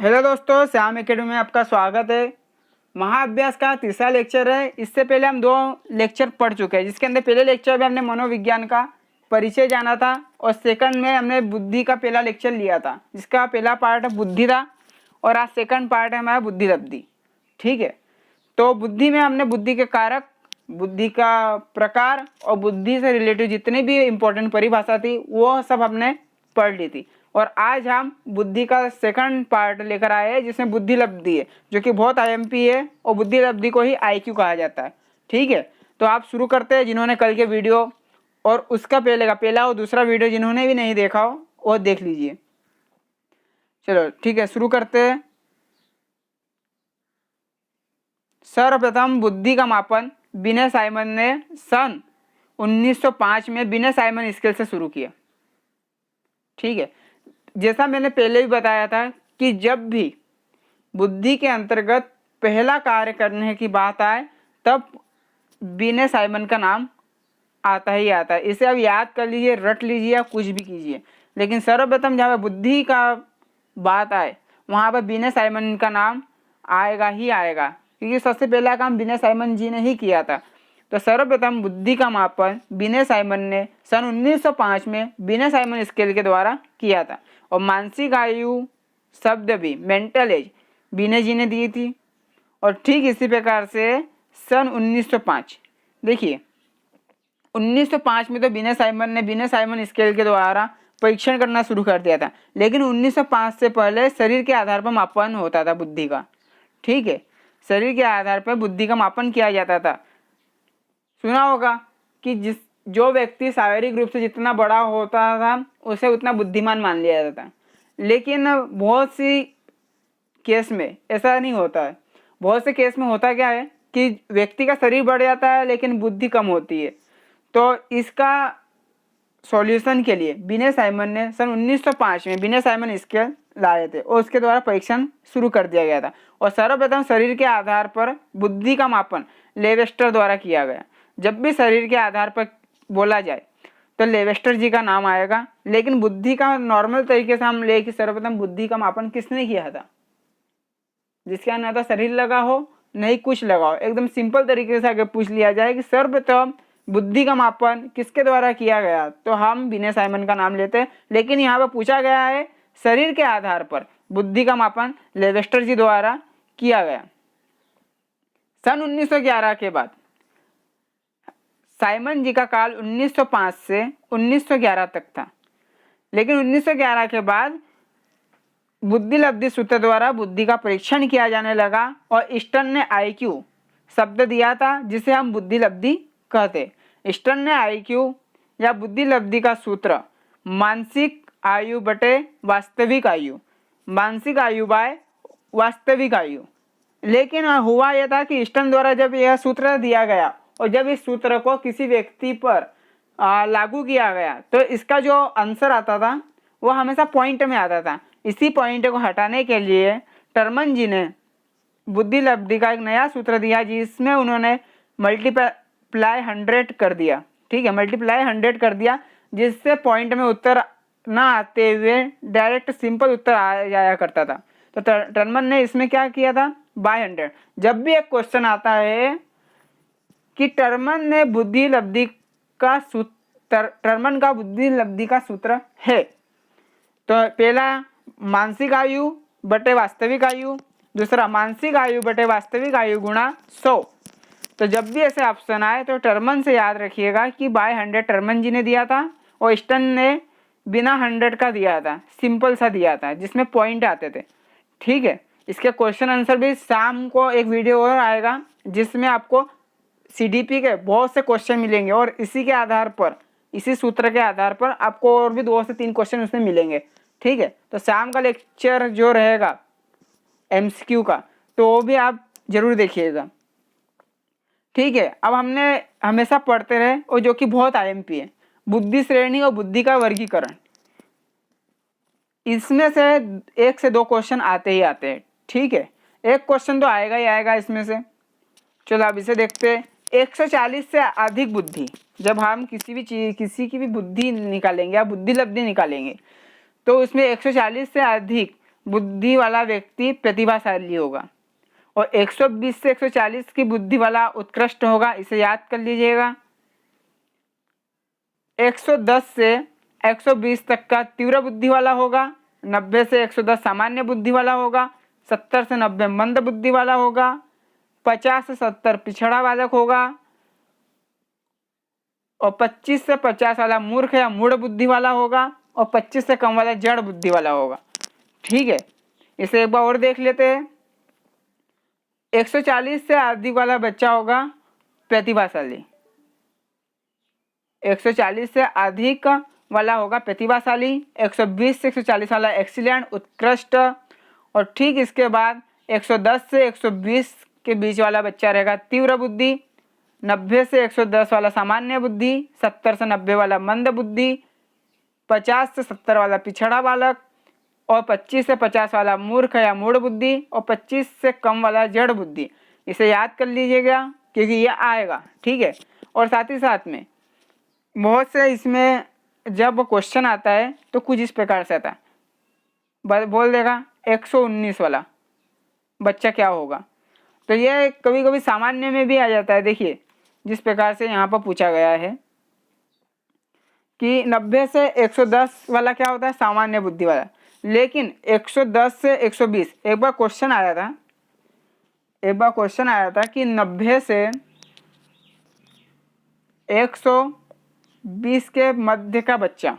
Hello दोस्तों, Shyam academy में आपका स्वागत है। महाअभ्यास का तीसरा लेक्चर है। इससे पहले हम 2 लेक्चर पढ़ चुके हैं, जिसके अंदर पहले लेक्चर में हमने मनोविज्ञान का परिचय जाना था और सेकंड में हमने बुद्धि का पहला लेक्चर लिया था, जिसका पहला पार्ट बुद्धि था और आज सेकंड पार्ट है हमारा बुद्धि लब्धि। ठीक है, तो बुद्धि में हमने बुद्धि के कारक, बुद्धि का प्रकार और बुद्धि से रिलेटेड जितनी भी इम्पोर्टेंट परिभाषा थी वो सब हमने पढ़ ली थी। और आज हम बुद्धि का सेकंड पार्ट लेकर आए हैं, जिसमें बुद्धि लब्धि है, जो कि बहुत आईएमपी है और बुद्धि लब्धि को ही आईक्यू कहा जाता है। ठीक है, तो आप शुरू करते हैं। जिन्होंने कल के वीडियो और उसका पहले का पहला और दूसरा वीडियो जिन्होंने भी नहीं देखा हो वो देख लीजिए। चलो ठीक है, शुरू करते हैं। सर्वप्रथम बुद्धि का मापन विनय साइमन ने सन 1905 में विनय साइमन स्केल से शुरू किया। ठीक है, जैसा मैंने पहले भी बताया था कि जब भी बुद्धि के अंतर्गत पहला कार्य करने की बात आए तब विनय साइमन का नाम आता ही आता है। इसे अब याद कर लीजिए, रट लीजिए या कुछ भी कीजिए, लेकिन सर्वप्रथम जहाँ पर बुद्धि का बात आए वहाँ पर विनय साइमन का नाम आएगा ही आएगा, क्योंकि सबसे पहला काम विनय साइमन जी ने ही किया था। तो सर्वप्रथम बुद्धि का मापन विनय साइमन ने सन 1905 में विनय साइमन स्केल के द्वारा किया था। और मानसिक आयु शब्द भी मेंटल एज विनय जी ने दी थी। और ठीक इसी प्रकार से सन 1905, देखिए 1905 में तो विनय साइमन ने विनय साइमन स्केल के द्वारा परीक्षण करना शुरू कर दिया था, लेकिन 1905 से पहले शरीर के आधार पर मापन होता था बुद्धि का। ठीक है, शरीर के आधार पर बुद्धि का मापन किया जाता था। सुना होगा कि जो व्यक्ति शारीरिक रूप से जितना बड़ा होता था उसे उतना बुद्धिमान मान लिया जाता था, लेकिन बहुत सी केस में ऐसा नहीं होता है। बहुत से केस में होता क्या है कि व्यक्ति का शरीर बढ़ जाता है लेकिन बुद्धि कम होती है। तो इसका सॉल्यूशन के लिए विनय साइमन ने सन 1905 में विनय साइमन स्केल लाए थे और उसके द्वारा परीक्षण शुरू कर दिया गया था। और सर्वप्रथम शरीर के आधार पर बुद्धि का मापन लेवेस्टर द्वारा किया गया। जब भी शरीर के आधार पर बोला जाए तो लेवेस्टर जी का नाम आएगा, लेकिन बुद्धि का नॉर्मल तरीके से हम ले कि सर्वप्रथम बुद्धि का मापन किसने किया था, जिसके ना तो शरीर लगा हो नहीं कुछ लगा हो, एकदम सिंपल तरीके से अगर पूछ लिया जाए कि सर्वप्रथम बुद्धि का मापन किसके द्वारा किया गया, तो हम विनय साइमन का नाम लेते हैं। लेकिन यहाँ पर पूछा गया है शरीर के आधार पर बुद्धि का मापन लेवेस्टर जी द्वारा किया गया। सन 1911 के बाद साइमन जी का काल 1905 से 1911 तक था, लेकिन 1911 के बाद बुद्धि लब्धि सूत्र द्वारा बुद्धि का परीक्षण किया जाने लगा और स्टर्न ने आईक्यू शब्द दिया था, जिसे हम बुद्धि लब्धि कहते। स्टर्न ने आईक्यू या बुद्धि लब्धि का सूत्र मानसिक आयु बटे वास्तविक आयु, मानसिक आयु बाय वास्तविक आयु। लेकिन हुआ यह था कि स्टर्न द्वारा जब यह सूत्र दिया गया और जब इस सूत्र को किसी व्यक्ति पर लागू किया गया तो इसका जो आंसर आता था वो हमेशा पॉइंट में आता था। इसी पॉइंट को हटाने के लिए टर्मन जी ने बुद्धि लब्धि का एक नया सूत्र दिया, जिसमें उन्होंने मल्टीप्लाई 100 कर दिया। ठीक है, मल्टीप्लाई 100 कर दिया, जिससे पॉइंट में उत्तर ना आते हुए डायरेक्ट सिंपल उत्तर आ जाया करता था। तो टर्मन ने इसमें क्या किया था, बाय 100। जब भी एक क्वेश्चन आता है कि टर्मन ने बुद्धि लब्धि का सूत्र, टर्मन का बुद्धि लब्धि का सूत्र है, तो पहला मानसिक आयु बटे वास्तविक आयु, दूसरा मानसिक आयु बटे वास्तविक आयु गुणा 100। तो जब भी ऐसे ऑप्शन आए तो टर्मन से याद रखिएगा कि बाय 100 टर्मन जी ने दिया था और स्टर्न ने बिना 100 का दिया था, सिंपल सा दिया था जिसमें पॉइंट आते थे। ठीक है, इसके क्वेश्चन आंसर भी शाम को एक वीडियो और आएगा जिसमें आपको सीडीपी के बहुत से क्वेश्चन मिलेंगे और इसी के आधार पर, इसी सूत्र के आधार पर आपको और भी 2 से 3 क्वेश्चन उसमें मिलेंगे। ठीक है, तो शाम का लेक्चर जो रहेगा एमसीक्यू का, तो वो भी आप जरूर देखिएगा। ठीक है, अब हमने हमेशा पढ़ते रहे और जो कि बहुत आईएमपी है, बुद्धि श्रेणी और बुद्धि का वर्गीकरण। इसमें से 1 से 2 क्वेश्चन आते ही आते हैं। ठीक है, एक क्वेश्चन तो आएगा ही आएगा इसमें से। चलो अब इसे देखते हैं। 140 से अधिक बुद्धि, जब हम किसी भी चीज, किसी की भी बुद्धि निकालेंगे या बुद्धि लब्धि निकालेंगे तो उसमें 140 से अधिक बुद्धि वाला व्यक्ति प्रतिभाशाली होगा और 120 से 140 की बुद्धि वाला उत्कृष्ट होगा। इसे याद कर लीजिएगा। 110 से 120 तक का तीव्र बुद्धि वाला होगा, 90 से 110 सामान्य बुद्धि वाला होगा, 70 से 90 मंद बुद्धि वाला होगा, 50 से 70 पिछड़ा बालक होगा और 25 से 50 वाला मूर्ख या मूढ़ बुद्धि वाला होगा और 25 से कम वाला जड़ बुद्धि वाला होगा। ठीक है, इसे एक बार और देख लेते हैं। 140 से अधिक वाला बच्चा होगा प्रतिभाशाली, 140 से अधिक वाला होगा प्रतिभाशाली, 120 से 140 वाला एक्सीलेंट उत्कृष्ट और ठीक इसके बाद 110 से 120 के बीच वाला बच्चा रहेगा तीव्र बुद्धि, 90 से 110 वाला सामान्य बुद्धि, 70 से 90 वाला मंद बुद्धि, 50 से 70 वाला पिछड़ा बालक और 25 से 50 वाला मूर्ख या मूढ़ बुद्धि और 25 से कम वाला जड़ बुद्धि। इसे याद कर लीजिएगा क्योंकि ये आएगा। ठीक है, और साथ ही साथ में बहुत से इसमें जब क्वेश्चन आता है तो कुछ इस प्रकार से आता है, बोल देगा 119 वाला बच्चा क्या होगा। तो ये कभी कभी सामान्य में भी आ जाता है। देखिए जिस प्रकार से यहाँ पर पूछा गया है कि 90 से 110 वाला क्या होता है, सामान्य बुद्धि वाला, लेकिन 110 से 120 एक बार क्वेश्चन आया था कि 90 से 120 के मध्य का बच्चा,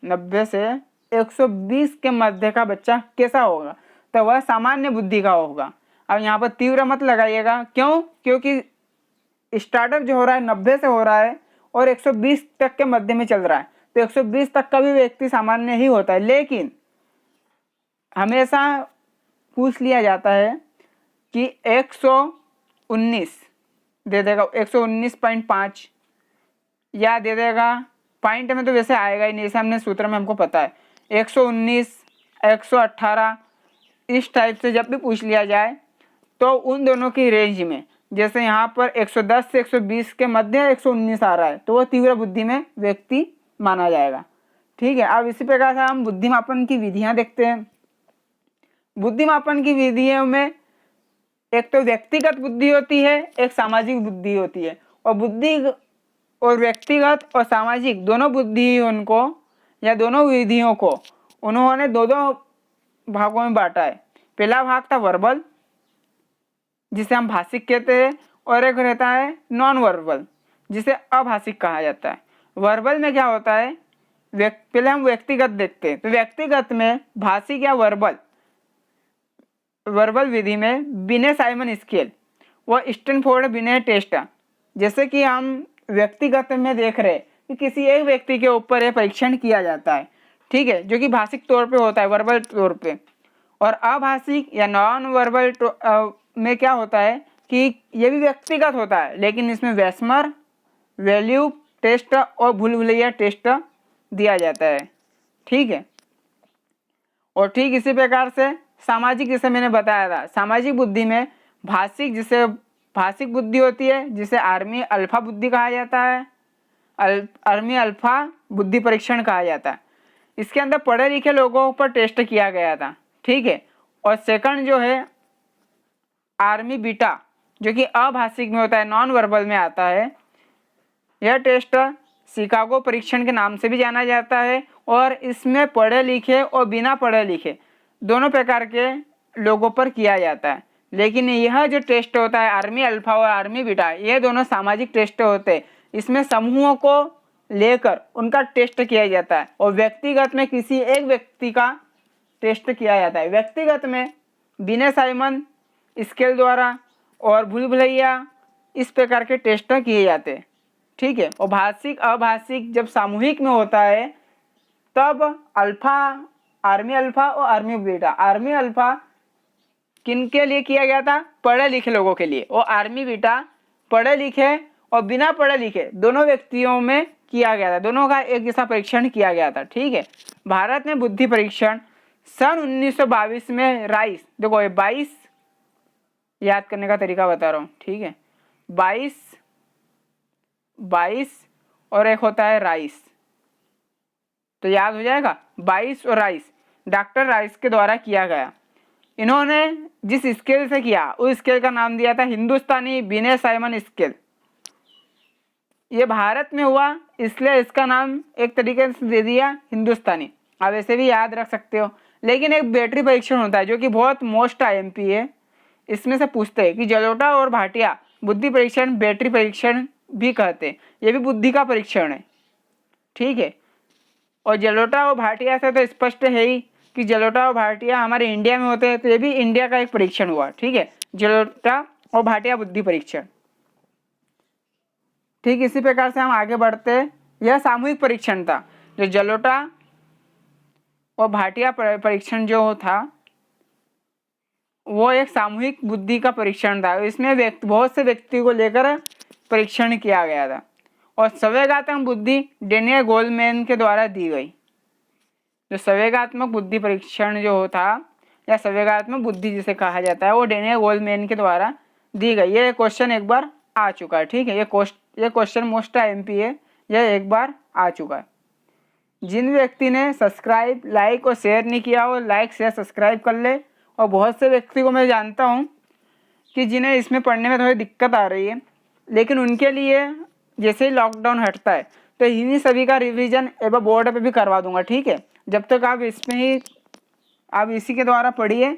90 से 120 के मध्य का बच्चा कैसा होगा, तो वह सामान्य बुद्धि का होगा। अब यहाँ पर तीव्र मत लगाइएगा, क्यों? क्योंकि स्टार्टअप जो हो रहा है 90 से हो रहा है और 120 तक के मध्य में चल रहा है, तो 120 तक का भी व्यक्ति सामान्य ही होता है। लेकिन हमेशा पूछ लिया जाता है कि 119 दे देगा, 119.5 या दे देगा, पॉइंट में तो वैसे आएगा ही नहीं, जैसे हमने सूत्र में हमको पता है 119, 118 इस टाइप से जब भी पूछ लिया जाए तो उन दोनों की रेंज में, जैसे यहाँ पर 110 से 120 के मध्य 119 आ रहा है तो वह तीव्र बुद्धि में व्यक्ति माना जाएगा। ठीक है, अब इसी प्रकार से हम बुद्धिमापन की विधियां देखते हैं। बुद्धिमापन की विधियों में एक तो व्यक्तिगत बुद्धि होती है, एक सामाजिक बुद्धि होती है, और बुद्धि और व्यक्तिगत और सामाजिक दोनों बुद्धियों को या दोनों विधियों को उन्होंने दो भागों में बांटा है। पहला भाग था वर्बल, जिसे हम भाषिक कहते हैं, और एक रहता है नॉन वर्बल, जिसे अभाषिक कहा जाता है। वर्बल में क्या होता है, पहले हम व्यक्तिगत देखते हैं। तो व्यक्तिगत में भाषिक या वर्बल विधि में बिने साइमन स्केल व स्टैनफोर्ड बिने टेस्ट, जैसे कि हम व्यक्तिगत में देख रहे हैं कि किसी एक व्यक्ति के ऊपर यह परीक्षण किया जाता है, ठीक है, जो कि भाषिक तौर पे होता है, वर्बल तौर पे। और अभाषिक या नॉन वर्बल में क्या होता है कि ये भी व्यक्तिगत होता है, लेकिन इसमें वेस्मर वैल्यू टेस्ट और भूल-भुलैया टेस्ट दिया जाता है। ठीक है, और ठीक इसी प्रकार से सामाजिक, जैसे मैंने बताया था, सामाजिक बुद्धि में भाषिक, जिसे भाषिक बुद्धि होती है, जिसे आर्मी अल्फा बुद्धि कहा जाता है, आर्मी अल्फा बुद्धि परीक्षण कहा जाता है। इसके अंदर पढ़े लिखे लोगों पर टेस्ट किया गया था। ठीक है, और सेकंड जो है आर्मी बीटा, जो कि अभाषिक में होता है, नॉन वर्बल में आता है। यह टेस्ट शिकागो परीक्षण के नाम से भी जाना जाता है और इसमें पढ़े लिखे और बिना पढ़े लिखे दोनों प्रकार के लोगों पर किया जाता है। लेकिन यह जो टेस्ट होता है आर्मी अल्फा और आर्मी बीटा, ये दोनों सामाजिक टेस्ट होते हैं। इसमें समूहों को लेकर उनका टेस्ट किया जाता है और व्यक्तिगत में किसी एक व्यक्ति का टेस्ट किया जाता है। व्यक्तिगत में बिने साइमन स्केल द्वारा और भूल-भुलैया इस प्रकार के टेस्ट किए जाते हैं। ठीक है, और भाषिक अभाषिक जब सामूहिक में होता है तब अल्फा, आर्मी अल्फा और आर्मी बीटा। आर्मी अल्फा किन के लिए किया गया था, पढ़े लिखे लोगों के लिए, और आर्मी बीटा पढ़े लिखे और बिना पढ़े लिखे दोनों व्यक्तियों में किया गया था, दोनों का एक जैसा परीक्षण किया गया था। ठीक है, भारत में बुद्धि परीक्षण सन 1922 में राइस, देखो ये 22 याद करने का तरीका बता रहा हूँ। ठीक है, 22 और एक होता है राइस, तो याद हो जाएगा 22 और राइस, डॉक्टर राइस के द्वारा किया गया। इन्होंने जिस स्केल से किया उस स्केल का नाम दिया था हिंदुस्तानी बिने साइमन स्केल। ये भारत में हुआ इसलिए इसका नाम एक तरीके से दे दिया हिंदुस्तानी। आप ऐसे भी याद रख सकते हो। लेकिन एक बैटरी परीक्षण होता है जो कि बहुत मोस्ट IMP है। इसमें से पूछते हैं कि जलोटा और भाटिया बुद्धि परीक्षण बैटरी परीक्षण भी कहते हैं। ये भी बुद्धि का परीक्षण है, ठीक है। और जलोटा और भाटिया से तो स्पष्ट है ही कि जलोटा और भाटिया हमारे इंडिया में होते हैं, तो ये भी इंडिया का एक परीक्षण हुआ, ठीक है, जलोटा और भाटिया बुद्धि परीक्षण। ठीक इसी प्रकार से हम आगे बढ़ते हैं। यह सामूहिक परीक्षण था। जो जलोटा और भाटिया परीक्षण जो था वो एक सामूहिक बुद्धि का परीक्षण था। इसमें बहुत से व्यक्ति को लेकर परीक्षण किया गया था और संवेगात्मक बुद्धि डेनियल गोल्डमैन के द्वारा दी गई। जो संवेगात्मक बुद्धि परीक्षण जो था या संवेगात्मक बुद्धि जिसे कहा जाता है वो डेनियल गोल्डमैन के द्वारा दी गई। ये क्वेश्चन एक बार आ चुका है, ठीक है। ये क्वेश्चन मोस्ट IMP है, यह एक बार आ चुका है। जिन व्यक्ति ने सब्सक्राइब लाइक और शेयर नहीं किया वो लाइक शेयर सब्सक्राइब कर ले। और बहुत से व्यक्ति को मैं जानता हूँ कि जिन्हें इसमें पढ़ने में थोड़ी दिक्कत आ रही है, लेकिन उनके लिए जैसे ही लॉकडाउन हटता है तो इन्हीं सभी का रिवीजन एवं बोर्ड पे भी करवा दूंगा, ठीक है। जब तक आप इसमें ही आप इसी के द्वारा पढ़िए